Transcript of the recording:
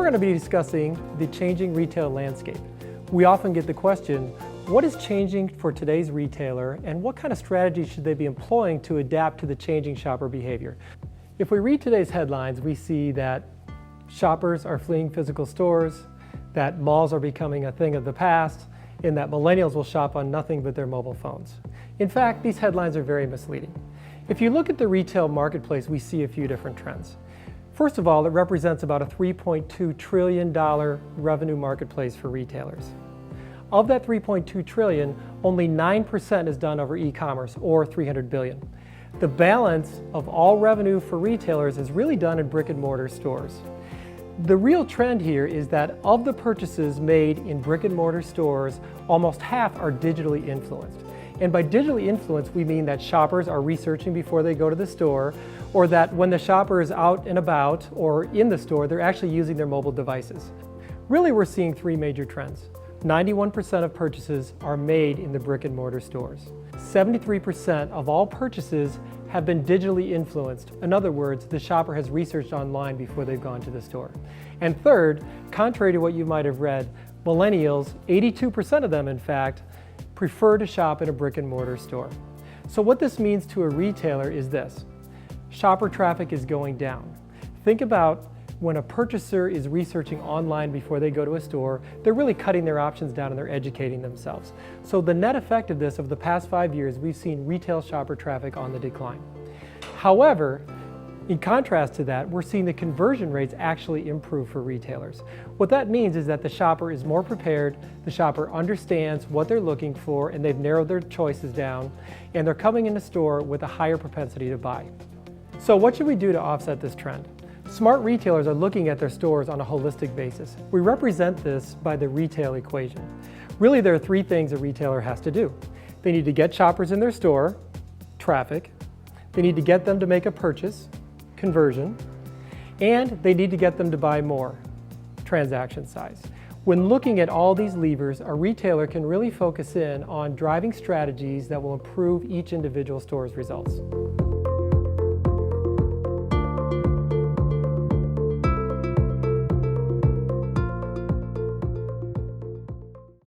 going to be discussing the changing retail landscape. We often get the question, what is changing for today's retailer and what kind of strategies should they be employing to adapt to the changing shopper behavior? If we read today's headlines, we see that shoppers are fleeing physical stores, that malls are becoming a thing of the past, and that millennials will shop on nothing but their mobile phones. In fact, these headlines are very misleading. If you look at the retail marketplace, we see a few different trends. First of all, it represents about a $3.2 trillion revenue marketplace for retailers. Of that $3.2 trillion, only 9% is done over e-commerce, or $300 billion. The balance of all revenue for retailers is really done in brick and mortar stores. The real trend here is that of the purchases made in brick and mortar stores, almost half are digitally influenced. And by digitally influenced, we mean that shoppers are researching before they go to the store, or that when the shopper is out and about or in the store, they're actually using their mobile devices. Really, we're seeing three major trends. 91% of purchases are made in the brick and mortar stores. 73% of all purchases have been digitally influenced. In other words, the shopper has researched online before they've gone to the store. And third, contrary to what you might have read, millennials, 82% of them in fact, prefer to shop in a brick and mortar store. So what this means to a retailer is this: shopper traffic is going down. Think about when a purchaser is researching online before they go to a store, they're really cutting their options down and they're educating themselves. So the net effect of this, over the past 5 years, we've seen retail shopper traffic on the decline. However, in contrast to that, we're seeing the conversion rates actually improve for retailers. What that means is that the shopper is more prepared, the shopper understands what they're looking for, and they've narrowed their choices down, and they're coming in the store with a higher propensity to buy. So what should we do to offset this trend? Smart retailers are looking at their stores on a holistic basis. We represent this by the retail equation. Really, there are three things a retailer has to do. They need to get shoppers in their store, traffic. They need to get them to make a purchase, conversion. And they need to get them to buy more, transaction size. When looking at all these levers, a retailer can really focus in on driving strategies that will improve each individual store's results.